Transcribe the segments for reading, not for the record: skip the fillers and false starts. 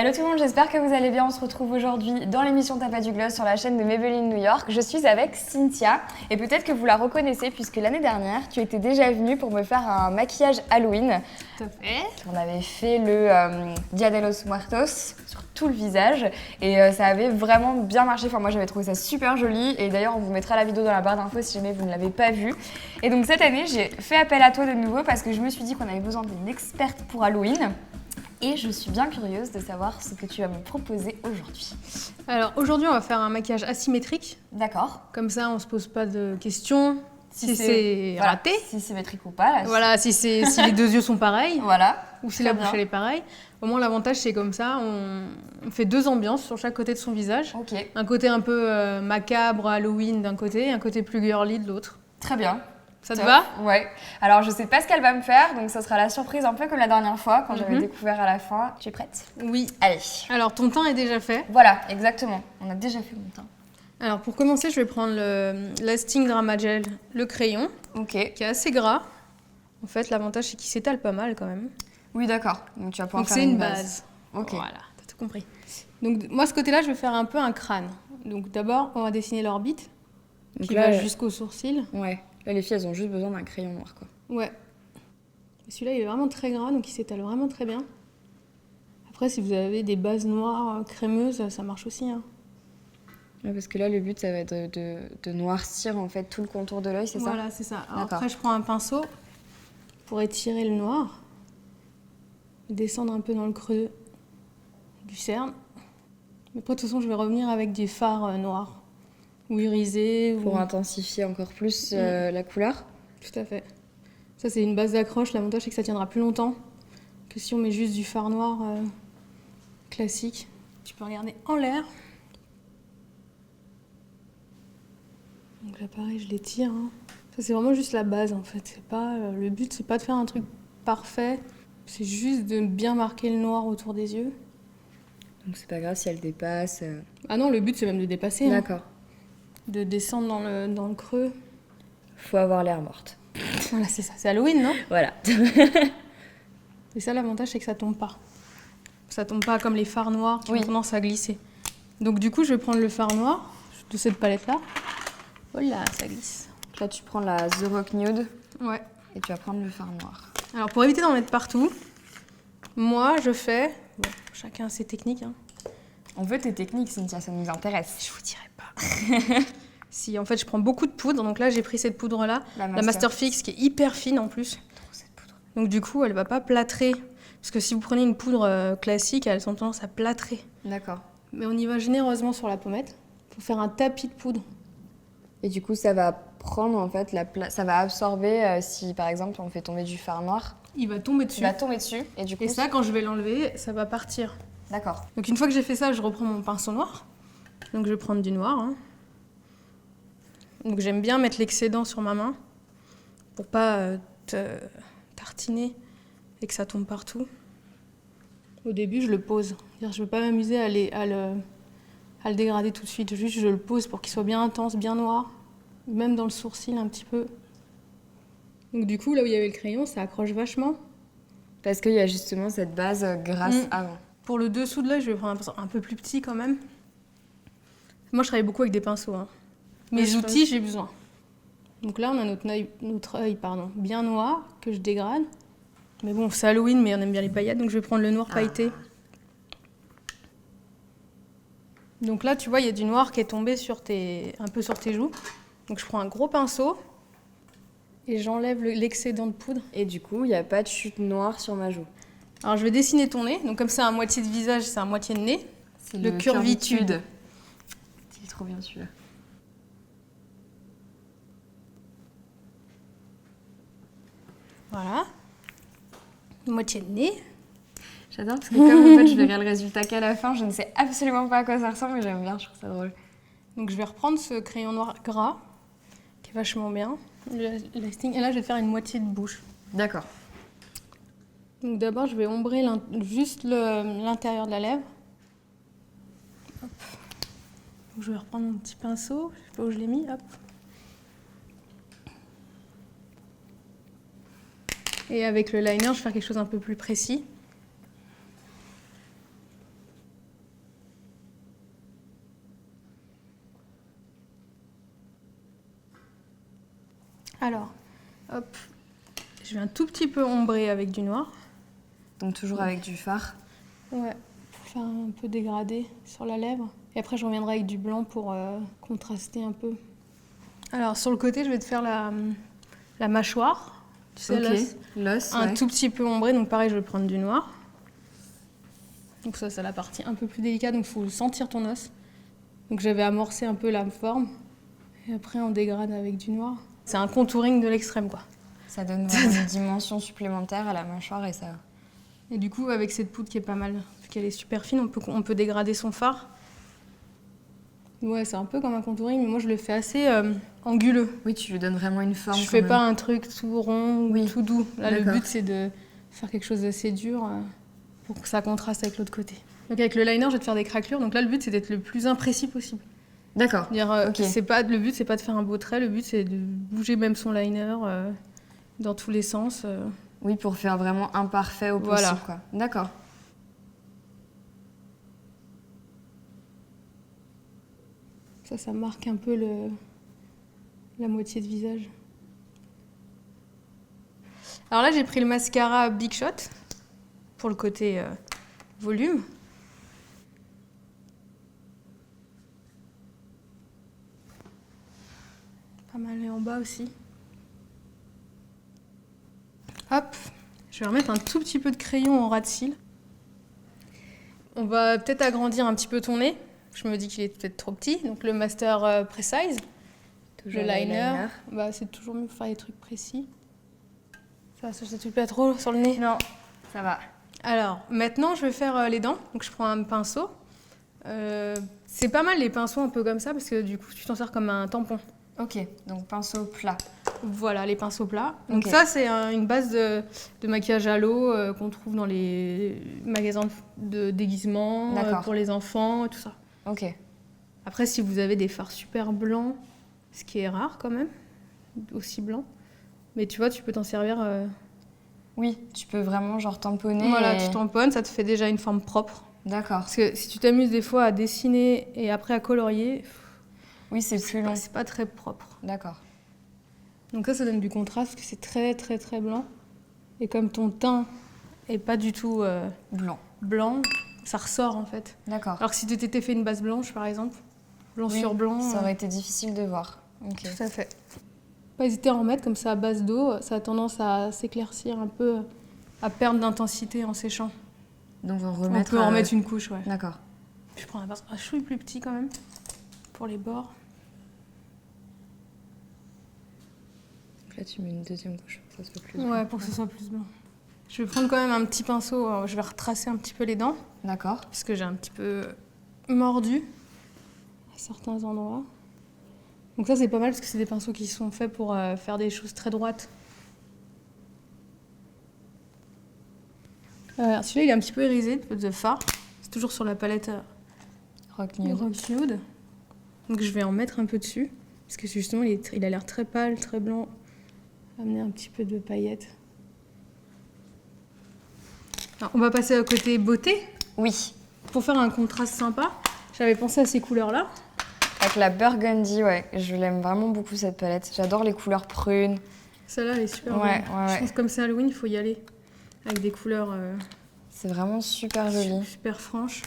Hello tout le monde, j'espère que vous allez bien. On se retrouve aujourd'hui dans l'émission T'as pas du gloss sur la chaîne de Maybelline New York. Je suis avec Cynthia et peut-être que vous la reconnaissez puisque l'année dernière, tu étais déjà venue pour me faire un maquillage Halloween. Tout à fait. On avait fait le Dia de los Muertos sur tout le visage et ça avait vraiment bien marché. Enfin, moi j'avais trouvé ça super joli et d'ailleurs on vous mettra la vidéo dans la barre d'infos si jamais vous ne l'avez pas vue. Et donc cette année, j'ai fait appel à toi de nouveau parce que je me suis dit qu'on avait besoin d'une experte pour Halloween. Et je suis bien curieuse de savoir ce que tu vas me proposer aujourd'hui. Alors aujourd'hui, on va faire un maquillage asymétrique. D'accord. Comme ça, on se pose pas de questions. Si c'est raté. Si c'est symétrique ou pas. Là, voilà, si les deux yeux sont pareils. Voilà. Ou si la bouche elle est pareille. Au moins, l'avantage, c'est comme ça, on fait deux ambiances sur chaque côté de son visage. Ok. Un côté un peu macabre, Halloween d'un côté, un côté plus girly de l'autre. Très bien. Ça te va? Ouais. Alors, je sais pas ce qu'elle va me faire, donc ça sera la surprise un peu comme la dernière fois quand j'avais découvert à la fin. Tu es prête? Oui. Allez. Alors, ton teint est déjà fait. Voilà, exactement. On a déjà fait mon teint. Alors, pour commencer, je vais prendre le Lasting Drama Gel, le crayon, Ok. qui est assez gras. En fait, l'avantage, c'est qu'il s'étale pas mal quand même. Oui, d'accord. Donc, tu vas pouvoir Donc, faire c'est une base. Ok. Voilà, t'as tout compris. Donc, moi, ce côté-là, je vais faire un peu un crâne. Donc, d'abord, on va dessiner l'orbite, qui va jusqu'au sourcil. Ouais. Là, les filles, elles ont juste besoin d'un crayon noir, quoi. Ouais. Celui-là, il est vraiment très gras, donc il s'étale vraiment très bien. Après, si vous avez des bases noires crémeuses, ça marche aussi. Hein. Ouais, parce que là, le but, ça va être de noircir, en fait, tout le contour de l'œil, c'est ça? Voilà, c'est ça. Alors D'accord. après, je prends un pinceau pour étirer le noir. Descendre un peu dans le creux du cerne. Mais après, de toute façon, je vais revenir avec des fards noirs. Ou irisés. Pour intensifier encore plus la couleur. Tout à fait. Ça, c'est une base d'accroche. L'avantage, c'est que ça tiendra plus longtemps que si on met juste du fard noir classique. Tu peux regarder en l'air. Donc là, pareil, je l'étire. Hein. Ça, c'est vraiment juste la base, en fait. C'est pas, le but, c'est pas de faire un truc parfait. C'est juste de bien marquer le noir autour des yeux. Donc, c'est pas grave si elle dépasse. Ah non, le but, c'est même de dépasser. D'accord. Hein. De descendre dans le creux. Faut avoir l'air morte. Voilà, c'est ça. C'est Halloween, non? Voilà. Et ça, l'avantage, c'est que ça tombe pas. Ça tombe pas comme les fards noirs qui ont tendance à glisser. Donc du coup, je vais prendre le fard noir de cette palette-là. Voilà, ça glisse. Là, tu prends la The Rock Nude. Ouais. Et tu vas prendre le fard noir. Alors, pour éviter d'en mettre partout, moi, je fais... Bon, chacun a ses techniques. Hein. On veut tes techniques, Cynthia, ça nous intéresse. Je vous dirai pas. Si, en fait, je prends beaucoup de poudre. Donc là, j'ai pris cette poudre-là. La Master Fix, qui est hyper fine en plus. Trop cette poudre. Donc du coup, elle va pas plâtrer. Parce que si vous prenez une poudre classique, elles ont tendance à plâtrer. D'accord. Mais on y va généreusement sur la pommette. Il faut faire un tapis de poudre. Et du coup, ça va prendre en fait la place, ça va absorber si par exemple on fait tomber du fard noir. Il va tomber dessus. Il va tomber dessus et du coup. Et ça, quand je vais l'enlever, ça va partir. D'accord. Donc une fois que j'ai fait ça, je reprends mon pinceau noir. Donc je vais prendre du noir. Hein. Donc j'aime bien mettre l'excédent sur ma main pour pas tartiner et que ça tombe partout. Au début, je le pose. C'est-à-dire, je ne veux pas m'amuser à le dégrader tout de suite. Juste, je le pose pour qu'il soit bien intense, bien noir. Même dans le sourcil, un petit peu. Donc du coup, là où il y avait le crayon, ça accroche vachement. Parce qu'il y a justement cette base grasse avant. Pour le dessous de l'œil, je vais prendre un pinceau un peu plus petit quand même. Moi, je travaille beaucoup avec des pinceaux. Hein. Mes outils, j'ai besoin. Donc là, on a notre œil bien noir que je dégrade. Mais bon, c'est Halloween, mais on aime bien les paillettes, donc je vais prendre le noir pailleté. Donc là, tu vois, il y a du noir qui est tombé un peu sur tes joues. Donc je prends un gros pinceau et j'enlève l'excédent de poudre. Et du coup, il n'y a pas de chute noire sur ma joue. Alors je vais dessiner ton nez. Donc comme c'est un moitié de visage, c'est un moitié de nez. C'est le curvitude. C'est trop bien celui-là. Voilà. Moitié de nez. J'adore parce que comme en fait je verrai le résultat qu'à la fin, je ne sais absolument pas à quoi ça ressemble, mais j'aime bien, je trouve ça drôle. Donc je vais reprendre ce crayon noir gras, qui est vachement bien. Le Lasting. Et là, je vais faire une moitié de bouche. D'accord. Donc d'abord, je vais ombrer juste l'intérieur de la lèvre. Hop. Donc, je vais reprendre mon petit pinceau, je sais pas où je l'ai mis, hop. Et avec le liner, je vais faire quelque chose un peu plus précis. Alors, hop, je vais un tout petit peu ombrer avec du noir. Donc toujours avec du fard. Ouais, pour faire un peu dégradé sur la lèvre. Et après, je reviendrai avec du blanc pour contraster un peu. Alors, sur le côté, je vais te faire la mâchoire. Tu sais, Ok, l'os, un ouais. tout petit peu ombré, donc pareil, je vais prendre du noir. Donc ça, c'est la partie un peu plus délicate, donc il faut sentir ton os. Donc j'avais amorcé un peu la forme. Et après, on dégrade avec du noir. C'est un contouring de l'extrême, quoi. Ça donne vraiment une dimension supplémentaire à la mâchoire et ça... Et du coup, avec cette poudre qui est pas mal, vu qu'elle est super fine, on peut dégrader son fard. Ouais, c'est un peu comme un contouring, mais moi je le fais assez anguleux. Oui, tu lui donnes vraiment une forme. Je fais pas un truc tout rond ou Oui, tout doux. Là, le d'accord. but, c'est de faire quelque chose d'assez dur pour que ça contraste avec l'autre côté. Donc avec le liner, je vais te faire des craquelures. Donc là, le but, c'est d'être le plus imprécis possible. D'accord. Dire, Ok. le but, c'est pas de faire un beau trait, le but, c'est de bouger même son liner dans tous les sens. Oui, pour faire vraiment imparfait au possible, Voilà. quoi. D'accord. Ça marque un peu la moitié de visage. Alors là, j'ai pris le mascara Big Shot pour le côté volume. Pas mal et en bas aussi. Hop, je vais remettre un tout petit peu de crayon en ras de cils. On va peut-être agrandir un petit peu ton nez. Je me dis qu'il est peut-être trop petit. Donc le Master Precise, Toujours le liner, bah, c'est toujours mieux pour faire des trucs précis. Ça te plaît pas trop sur le nez? Non, ça va. Alors, maintenant, je vais faire les dents. Donc, je prends un pinceau. C'est pas mal les pinceaux un peu comme ça parce que du coup, tu t'en sers comme un tampon. Ok, donc pinceau plat. Voilà, les pinceaux plats. Donc Ok. ça, c'est une base de maquillage à l'eau qu'on trouve dans les magasins de déguisement D'accord. pour les enfants et tout ça. Ok. Après, si vous avez des fards super blancs, ce qui est rare quand même, aussi blanc, mais tu vois, tu peux t'en servir. Oui, tu peux vraiment genre tamponner. Voilà, et- tu tamponnes, ça te fait déjà une forme propre. D'accord. Parce que si tu t'amuses des fois à dessiner et après à colorier, Oui, c'est plus long. c'est pas très propre. D'accord. Donc ça donne du contraste parce que c'est très très très blanc. Et comme ton teint est pas du tout Blanc. blanc, ça ressort en fait. D'accord. Alors que si tu t'étais fait une base blanche par exemple, blanc Oui, sur blanc, ça aurait été difficile de voir. Ok. tout à fait. Pas hésiter à en mettre comme ça à base d'eau, ça a tendance à s'éclaircir un peu, à perdre d'intensité en séchant. Donc on On remettre. peut en remettre une couche, ouais. D'accord. Je prends un chouille plus petit quand même, pour les bords. Donc là, tu mets une deuxième couche pour que ça soit plus. Ouais, pour que ce soit plus blanc. Je vais prendre quand même un petit pinceau, je vais retracer un petit peu les dents, D'accord. parce que j'ai un petit peu mordu à certains endroits. Donc ça, c'est pas mal, parce que c'est des pinceaux qui sont faits pour faire des choses très droites. Celui-là, il est un petit peu irisé de fard. C'est toujours sur la palette Rock nude. Rock Nude. Donc je vais en mettre un peu dessus, parce que justement, il a l'air très pâle, très blanc. Amener un petit peu de paillettes. Alors, on va passer au côté beauté. Oui. Pour faire un contraste sympa, j'avais pensé à ces couleurs-là. Avec la burgundy, ouais. Je l'aime vraiment beaucoup cette palette. J'adore les couleurs prunes. Celle-là, elle est super Ouais, belle. ouais, Je ouais. pense que comme c'est Halloween, il faut y aller. Avec des couleurs C'est vraiment super joli. super franches.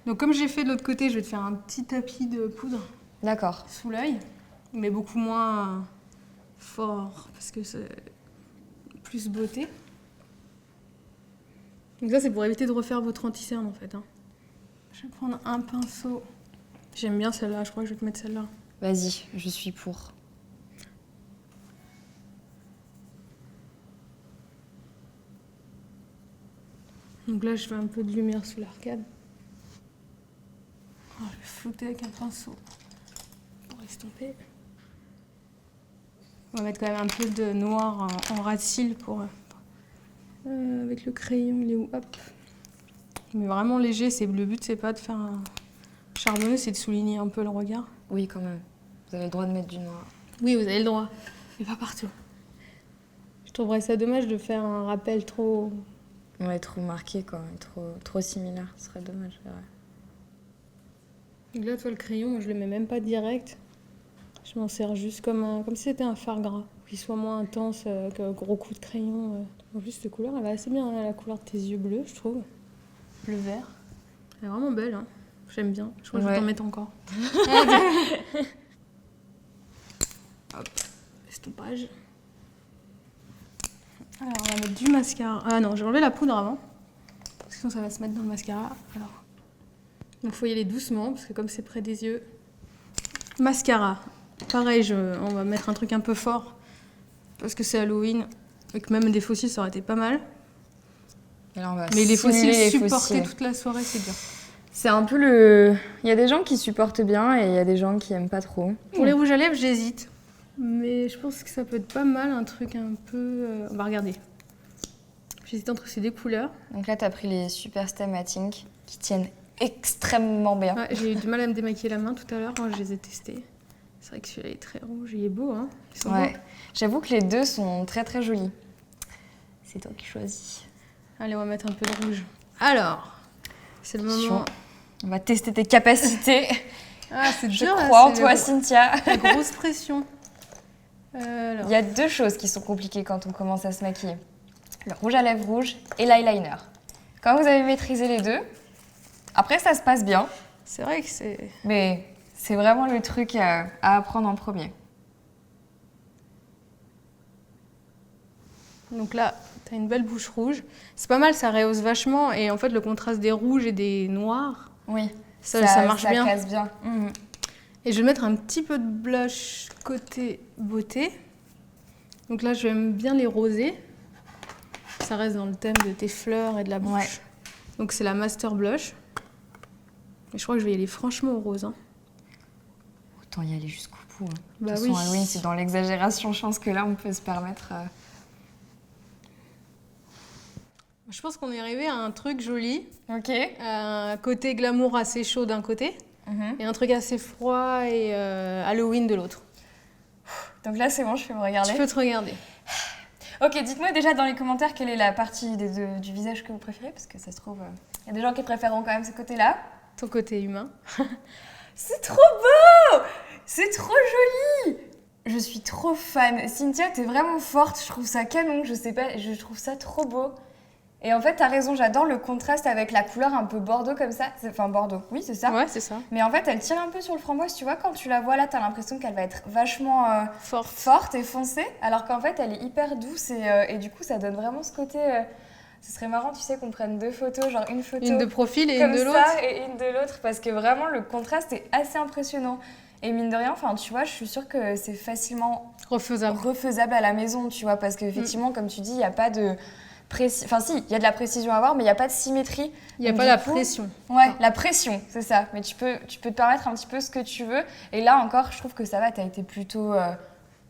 Donc comme j'ai fait de l'autre côté, je vais te faire un petit tapis de poudre D'accord. sous l'œil, mais beaucoup moins fort, parce que c'est plus beauté. Donc ça, c'est pour éviter de refaire votre anti-cerne, en fait. Je vais prendre un pinceau. J'aime bien celle-là, je crois que je vais te mettre celle-là. Vas-y, je suis pour. Donc là, je fais un peu de lumière sous l'arcade. Je vais flouter avec un pinceau pour estomper. On va mettre quand même un peu de noir en ras de cils pour... avec le crayon, il est où? Hop. Mais vraiment léger, le but, c'est pas de faire un charbonneux, c'est de souligner un peu le regard. Oui, quand même. Vous avez le droit de mettre du noir. Oui, vous avez le droit, mais pas partout. Je trouverais ça dommage de faire un rappel trop... Ouais, trop marqué, quoi. Trop similaire. Ce serait dommage, c'est vrai. Donc là, toi, le crayon, moi, je le mets même pas direct. Je m'en sers juste comme si c'était un fard gras. qu'il soit moins intense qu'un gros coup de crayon. En plus, cette couleur, elle va assez bien, la couleur de tes yeux bleus, je trouve. Bleu-vert. Elle est vraiment belle, hein. J'aime bien. Je crois que je vais t'en mettre encore. Hop, estompage. Alors, on va mettre du mascara. Ah non, j'ai enlevé la poudre avant. Parce que sinon, ça va se mettre dans le mascara. Alors, donc, il faut y aller doucement, parce que comme c'est près des yeux. Mascara. Pareil, on va mettre un truc un peu fort. Parce que c'est Halloween. Et que même des fossiles, ça aurait été pas mal. Et là, on va mais les fossiles, les supporter fossiles. toute la soirée, c'est bien. C'est un peu le... Il y a des gens qui supportent bien et il y a des gens qui aiment pas trop. Pour les rouges à lèvres, j'hésite. Mais je pense que ça peut être pas mal, un truc un peu... On va regarder. J'hésite entre ces deux couleurs. Donc là, t'as pris les Super Stay Matting qui tiennent extrêmement bien. Ouais, j'ai eu du mal à me démaquiller la main tout à l'heure quand je les ai testés. C'est vrai que celui-là est très rouge, il est beau, hein. Ils sont beaux. J'avoue que les deux sont très très jolis. C'est toi qui choisis. Allez, on va mettre un peu de rouge. Alors, c'est le moment... On va tester tes capacités. Ah, c'est dur. Je crois en toi, Cynthia. La grosse pression. Il y a deux choses qui sont compliquées quand on commence à se maquiller. Le rouge à lèvres rouge et l'eyeliner. Quand vous avez maîtrisé les deux, après ça se passe bien. C'est vrai que c'est... Mais c'est vraiment le truc à apprendre en premier. Donc là, t'as une belle bouche rouge. C'est pas mal, ça rehausse vachement. Et en fait, le contraste des rouges et des noirs, oui, ça marche bien. Ça casse bien. Mmh. Et je vais mettre un petit peu de blush côté beauté. Donc là, j'aime bien les rosés. Ça reste dans le thème de tes fleurs et de la bouche. Ouais. Donc c'est la Master Blush. Et je crois que je vais y aller franchement au rose. Hein. Autant y aller jusqu'au bout. Hein. Bah de toute façon, Halloween, c'est dans l'exagération. Je pense que là, on peut se permettre... Je pense qu'on est arrivé à un truc joli. Ok. Un côté glamour assez chaud d'un côté. Et un truc assez froid et Halloween de l'autre. Donc là, c'est bon, je peux me regarder. Tu peux te regarder. Ok, dites-moi déjà dans les commentaires quelle est la partie du visage que vous préférez, parce que ça se trouve, il y a des gens qui préféreront quand même ce côté-là. Ton côté humain. C'est trop beau! C'est trop joli! Je suis trop fan. Cynthia, t'es vraiment forte, je trouve ça canon, je sais pas, je trouve ça trop beau. Et en fait, t'as raison, j'adore le contraste avec la couleur un peu bordeaux comme ça. Enfin, bordeaux, oui, c'est ça. Ouais, c'est ça. Mais en fait, elle tire un peu sur le framboise, tu vois, quand tu la vois là, t'as l'impression qu'elle va être vachement forte et foncée, alors qu'en fait, elle est hyper douce et du coup, ça donne vraiment ce côté... ce serait marrant, tu sais, qu'on prenne deux photos, genre une photo... Une de profil et une de l'autre. l'autre. Comme ça et une de l'autre, parce que vraiment, le contraste est assez impressionnant. Et mine de rien, enfin, tu vois, je suis sûre que c'est facilement refaisable à la maison, tu vois, parce qu'effectivement, comme tu dis, il n'y a pas de... Enfin si, il y a de la précision à avoir, mais il n'y a pas de symétrie. Il n'y a pas la pression. Ouais, la pression, c'est ça. Mais tu peux te permettre un petit peu ce que tu veux. Et là encore, je trouve que ça va, tu as été plutôt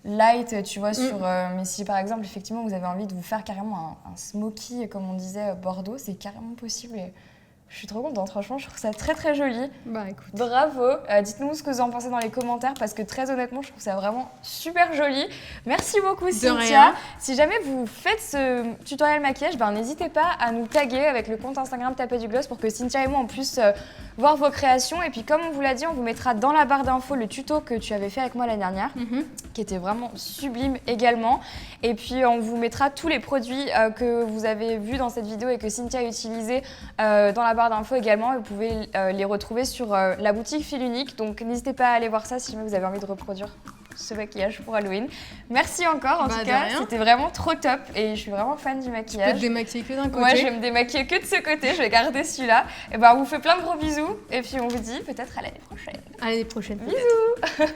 light, tu vois, sur... mais si par exemple, effectivement, vous avez envie de vous faire carrément un smoky, comme on disait, bordeaux, c'est carrément possible. Et je suis trop contente, franchement, je trouve ça très très joli. Bah écoute. Bravo. Dites-nous ce que vous en pensez dans les commentaires parce que très honnêtement, je trouve ça vraiment super joli. Merci beaucoup Cynthia. Si jamais vous faites ce tutoriel maquillage, n'hésitez pas à nous taguer avec le compte Instagram Tapez du Gloss pour que Cynthia et moi on puisse voir vos créations. Et puis comme on vous l'a dit, on vous mettra dans la barre d'infos le tuto que tu avais fait avec moi l'année dernière, qui était vraiment sublime également. Et puis on vous mettra tous les produits que vous avez vus dans cette vidéo et que Cynthia a utilisés dans la barre d'infos également. Vous pouvez les retrouver sur la boutique Fil Unique. Donc n'hésitez pas à aller voir ça si jamais vous avez envie de reproduire ce maquillage pour Halloween. Merci encore en tout cas, c'était vraiment trop top et je suis vraiment fan du maquillage. Tu peux te démaquiller que d'un côté. Ouais, je vais me démaquiller que de ce côté, je vais garder celui-là. Et on vous fait plein de gros bisous et puis on vous dit peut-être à l'année prochaine. À l'année prochaine. Bisous.